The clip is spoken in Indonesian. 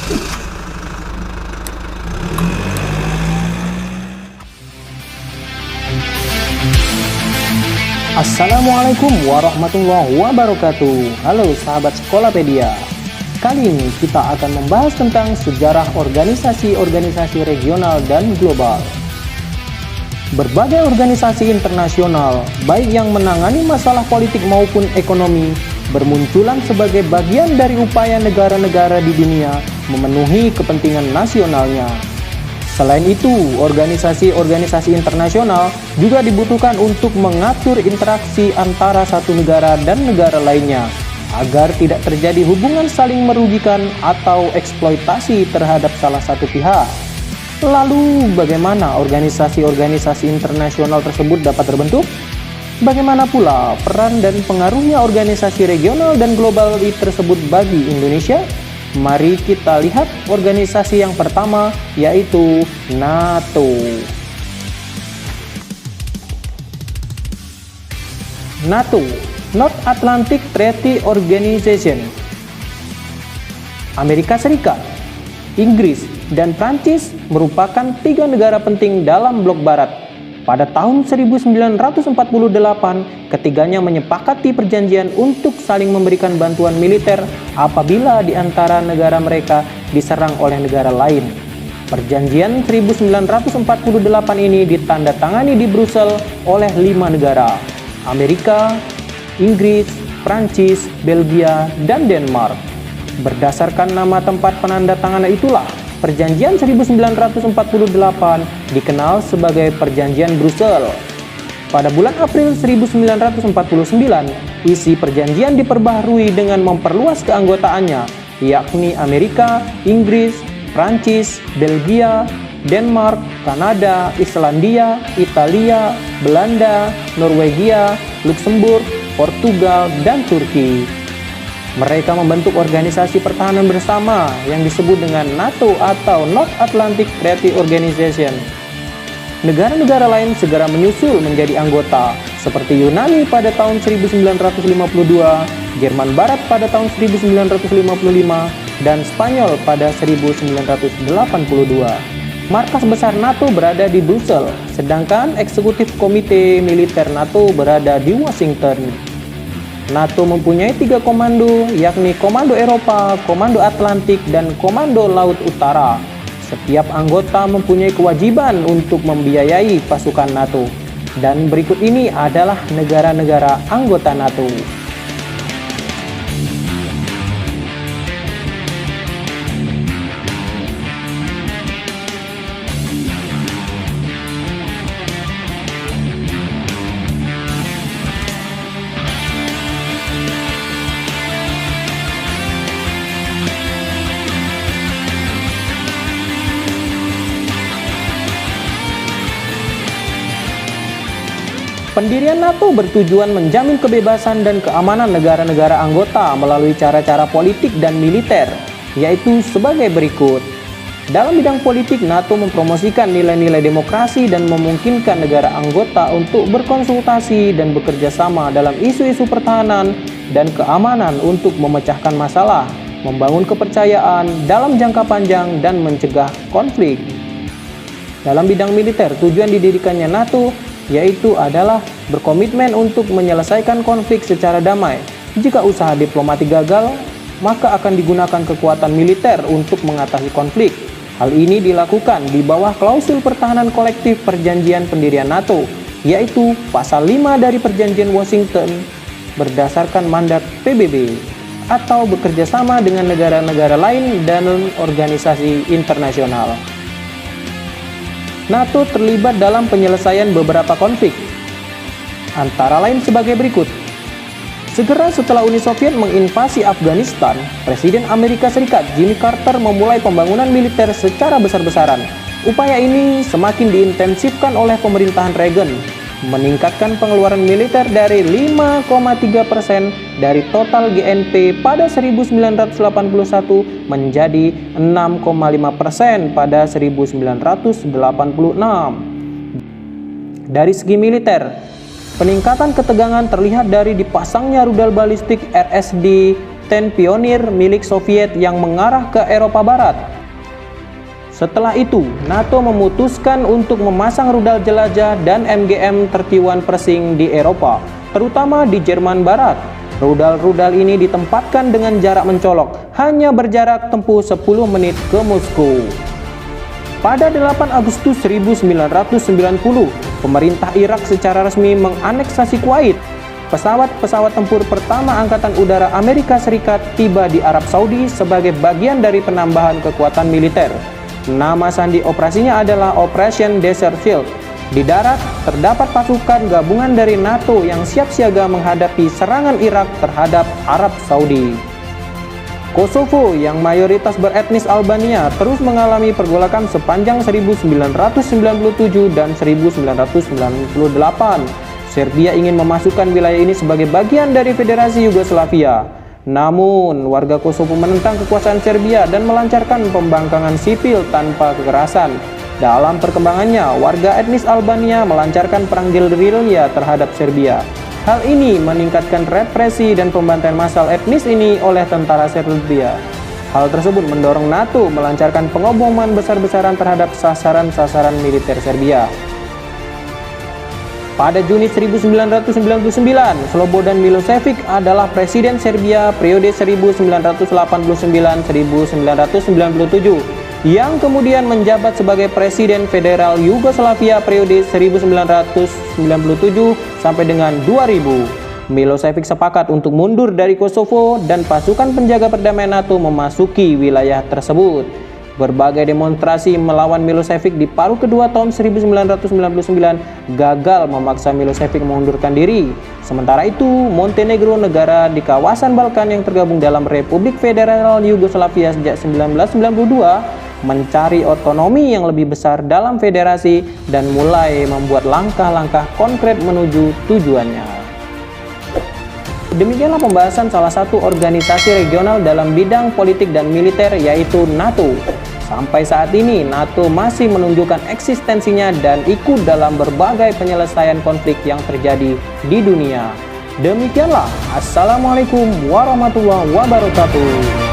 Assalamualaikum warahmatullahi wabarakatuh. Halo sahabat Sekolapedia. Kali ini kita akan membahas tentang sejarah organisasi-organisasi regional dan global. Berbagai organisasi internasional, baik yang menangani masalah politik maupun ekonomi, bermunculan sebagai bagian dari upaya negara-negara di dunia memenuhi kepentingan nasionalnya. Selain itu, organisasi-organisasi internasional juga dibutuhkan untuk mengatur interaksi antara satu negara dan negara lainnya, agar tidak terjadi hubungan saling merugikan atau eksploitasi terhadap salah satu pihak. Lalu, bagaimana organisasi-organisasi internasional tersebut dapat terbentuk? Bagaimana pula peran dan pengaruhnya organisasi regional dan global tersebut bagi Indonesia? Mari kita lihat organisasi yang pertama, yaitu NATO. NATO, North Atlantic Treaty Organization. Amerika Serikat, Inggris, dan Prancis merupakan tiga negara penting dalam blok barat. Pada tahun 1948, ketiganya menyepakati perjanjian untuk saling memberikan bantuan militer apabila di antara negara mereka diserang oleh negara lain. Perjanjian 1948 ini ditandatangani di Brussels oleh 5 negara: Amerika, Inggris, Prancis, Belgia, dan Denmark. Berdasarkan nama tempat penandatanganan itulah, Perjanjian 1948 dikenal sebagai Perjanjian Brussels. Pada bulan April 1949, isi perjanjian diperbaharui dengan memperluas keanggotaannya, yakni Amerika, Inggris, Prancis, Belgia, Denmark, Kanada, Islandia, Italia, Belanda, Norwegia, Luxembourg, Portugal, dan Turki. Mereka membentuk organisasi pertahanan bersama yang disebut dengan NATO atau North Atlantic Treaty Organization. Negara-negara lain segera menyusul menjadi anggota, seperti Yunani pada tahun 1952, Jerman Barat pada tahun 1955, dan Spanyol pada 1982. Markas besar NATO berada di Brussels, sedangkan eksekutif komite militer NATO berada di Washington. NATO mempunyai 3 komando, yakni Komando Eropa, Komando Atlantik, dan Komando Laut Utara. Setiap anggota mempunyai kewajiban untuk membiayai pasukan NATO. Dan berikut ini adalah negara-negara anggota NATO. Pendirian NATO bertujuan menjamin kebebasan dan keamanan negara-negara anggota melalui cara-cara politik dan militer, yaitu sebagai berikut. Dalam bidang politik, NATO mempromosikan nilai-nilai demokrasi dan memungkinkan negara anggota untuk berkonsultasi dan bekerja sama dalam isu-isu pertahanan dan keamanan untuk memecahkan masalah, membangun kepercayaan dalam jangka panjang, dan mencegah konflik. Dalam bidang militer, tujuan didirikannya NATO yaitu adalah berkomitmen untuk menyelesaikan konflik secara damai. Jika usaha diplomatik gagal, maka akan digunakan kekuatan militer untuk mengatasi konflik. Hal ini dilakukan di bawah klausul pertahanan kolektif perjanjian pendirian NATO, yaitu pasal 5 dari perjanjian Washington berdasarkan mandat PBB, atau bekerja sama dengan negara-negara lain dan organisasi internasional. NATO terlibat dalam penyelesaian beberapa konflik, antara lain sebagai berikut. Segera setelah Uni Soviet menginvasi Afghanistan, Presiden Amerika Serikat Jimmy Carter memulai pembangunan militer secara besar-besaran. Upaya ini semakin diintensifkan oleh pemerintahan Reagan, meningkatkan pengeluaran militer dari 5,3% dari total GNP pada 1981 menjadi 6,5% pada 1986. Dari segi militer, peningkatan ketegangan terlihat dari dipasangnya rudal balistik RSD tank pionir milik Soviet yang mengarah ke Eropa Barat. Setelah itu, NATO memutuskan untuk memasang rudal jelajah dan MGM 31 Pershing di Eropa, terutama di Jerman Barat. Rudal-rudal ini ditempatkan dengan jarak mencolok, hanya berjarak tempuh 10 menit ke Moskow. Pada 8 Agustus 1990, pemerintah Irak secara resmi menganeksasi Kuwait. Pesawat-pesawat tempur pertama Angkatan Udara Amerika Serikat tiba di Arab Saudi sebagai bagian dari penambahan kekuatan militer. Nama sandi operasinya adalah Operation Desert Shield. Di darat, terdapat pasukan gabungan dari NATO yang siap siaga menghadapi serangan Irak terhadap Arab Saudi. Kosovo yang mayoritas beretnis Albania terus mengalami pergolakan sepanjang 1997 dan 1998. Serbia ingin memasukkan wilayah ini sebagai bagian dari Federasi Yugoslavia. Namun, warga Kosovo menentang kekuasaan Serbia dan melancarkan pembangkangan sipil tanpa kekerasan. Dalam perkembangannya, warga etnis Albania melancarkan perang gerilya terhadap Serbia. Hal ini meningkatkan represi dan pembantaian massal etnis ini oleh tentara Serbia. Hal tersebut mendorong NATO melancarkan pengoboman besar-besaran terhadap sasaran-sasaran militer Serbia. Pada Juni 1999, Slobodan Milošević adalah Presiden Serbia periode 1989-1997 yang kemudian menjabat sebagai Presiden Federal Yugoslavia periode 1997 sampai dengan 2000. Milošević sepakat untuk mundur dari Kosovo dan pasukan penjaga perdamaian NATO memasuki wilayah tersebut. Berbagai demonstrasi melawan Milošević di paruh kedua tahun 1999 gagal memaksa Milošević mengundurkan diri. Sementara itu, Montenegro, negara di kawasan Balkan yang tergabung dalam Republik Federal Yugoslavia sejak 1992, mencari otonomi yang lebih besar dalam federasi dan mulai membuat langkah-langkah konkret menuju tujuannya. Demikianlah pembahasan salah satu organisasi regional dalam bidang politik dan militer, yaitu NATO. Sampai saat ini, NATO masih menunjukkan eksistensinya dan ikut dalam berbagai penyelesaian konflik yang terjadi di dunia. Demikianlah, Assalamualaikum warahmatullahi wabarakatuh.